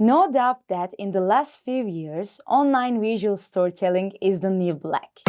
No doubt that in the last few years, online visual storytelling is the new black.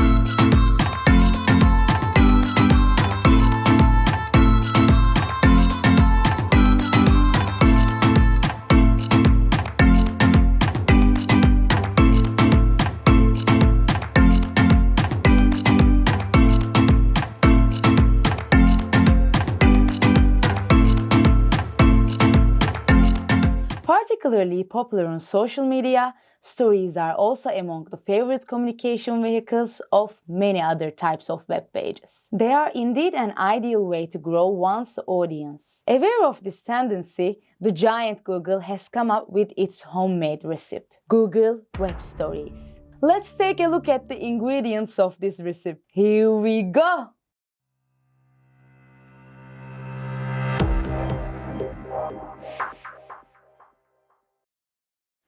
Particularly popular on social media, stories are also among the favorite communication vehicles of many other types of web pages. They are indeed an ideal way to grow one's audience. Aware of this tendency, the giant Google has come up with its homemade recipe, Google Web Stories. Let's take a look at the ingredients of this recipe. Here we go!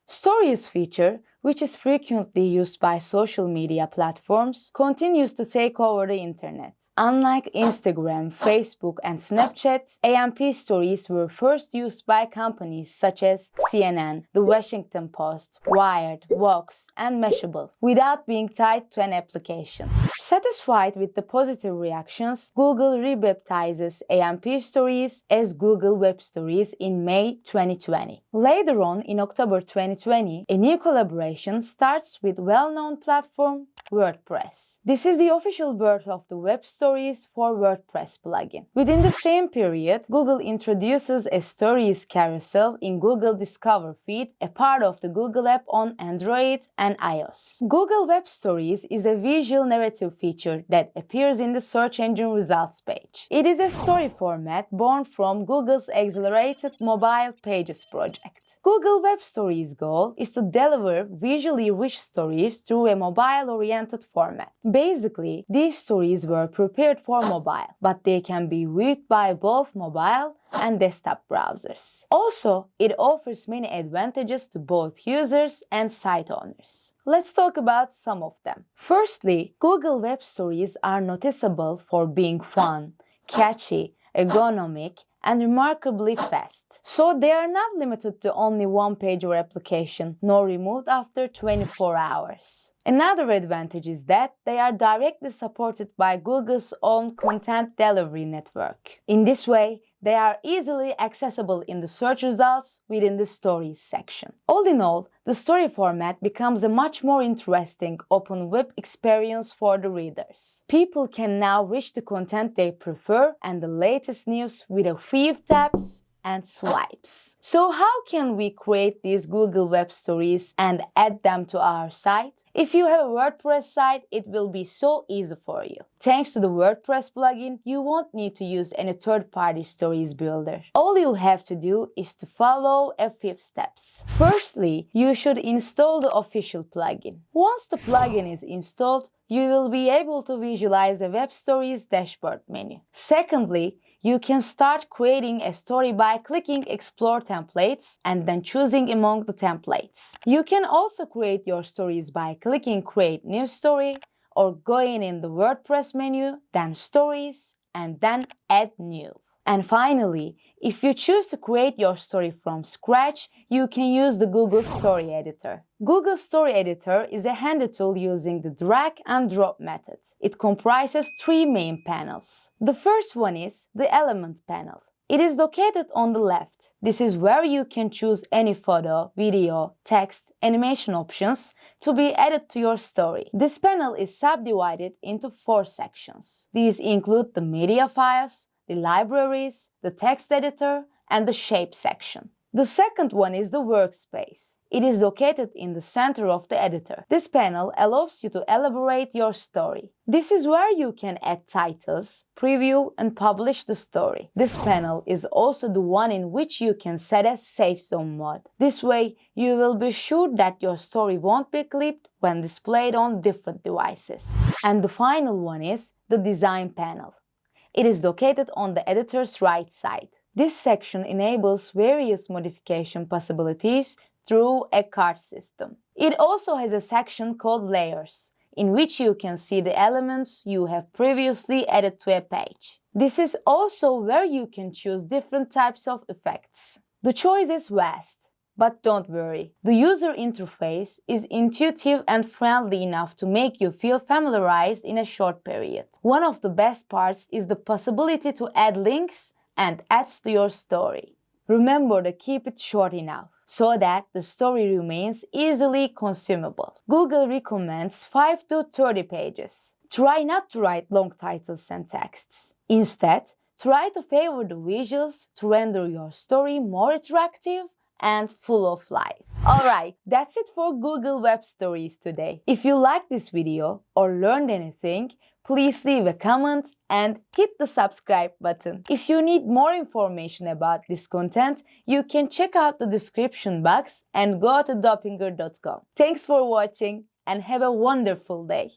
Stories feature, which is frequently used by social media platforms, continues to take over the internet. Unlike Instagram, Facebook, and Snapchat, AMP stories were first used by companies such as CNN, The Washington Post, Wired, Vox, and Mashable, without being tied to an application. Satisfied with the positive reactions, Google rebaptizes AMP stories as Google Web Stories in May 2020. Later on, in October 2020, a new collaboration starts with well-known platform WordPress. This is the official birth of the Web Stories for WordPress plugin. Within the same period, Google introduces a Stories carousel in Google Discover feed, a part of the Google app on Android and iOS. Google Web Stories is a visual narrative feature that appears in the search engine results page. It is a story format born from Google's accelerated mobile pages project. Google Web Stories' goal is to deliver visually rich stories through a mobile-oriented format. Basically, these stories were prepared for mobile, but they can be viewed by both mobile and desktop browsers. Also, it offers many advantages to both users and site owners. Let's talk about some of them. Firstly, Google Web Stories are noticeable for being fun, catchy, ergonomic, and remarkably fast. So they are not limited to only one page or application, nor removed after 24 hours. Another advantage is that they are directly supported by Google's own content delivery network. In this way, they are easily accessible in the search results within the Stories section. All in all, the story format becomes a much more interesting open web experience for the readers. People can now reach the content they prefer and the latest news with a few taps and swipes. So how can we create these Google Web Stories and add them to our site? If you have a WordPress site, it will be so easy for you. Thanks to the WordPress plugin, you won't need to use any third-party stories builder. All you have to do is to follow a few steps. Firstly, you should install the official plugin. Once the plugin is installed, you will be able to visualize the Web Stories dashboard menu. Secondly, you can start creating a story by clicking Explore Templates and then choosing among the templates. You can also create your stories by clicking Create New Story or going in the WordPress menu, then Stories, and then Add New. And finally, if you choose to create your story from scratch, you can use the Google Story Editor. Google Story Editor is a handy tool using the drag and drop method. It comprises three main panels. The first one is the Element panel. It is located on the left. This is where you can choose any photo, video, text, animation options to be added to your story. This panel is subdivided into 4 sections. These include the media files, the libraries, the text editor, and the shape section. The second one is the workspace. It is located in the center of the editor. This panel allows you to elaborate your story. This is where you can add titles, preview, and publish the story. This panel is also the one in which you can set a safe zone mode. This way, you will be sure that your story won't be clipped when displayed on different devices. And the final one is the design panel. It is located on the editor's right side. This section enables various modification possibilities through a card system. It also has a section called Layers, in which you can see the elements you have previously added to a page. This is also where you can choose different types of effects. The choice is vast. But don't worry, the user interface is intuitive and friendly enough to make you feel familiarized in a short period. One of the best parts is the possibility to add links and ads to your story. Remember to keep it short enough so that the story remains easily consumable. Google recommends 5 to 30 pages. Try not to write long titles and texts. Instead, try to favor the visuals to render your story more attractive and full of life. Alright, that's it for Google Web Stories today. If you liked this video or learned anything, please leave a comment and hit the subscribe button. If you need more information about this content, you can check out the description box and go to dopinger.com. Thanks for watching and have a wonderful day.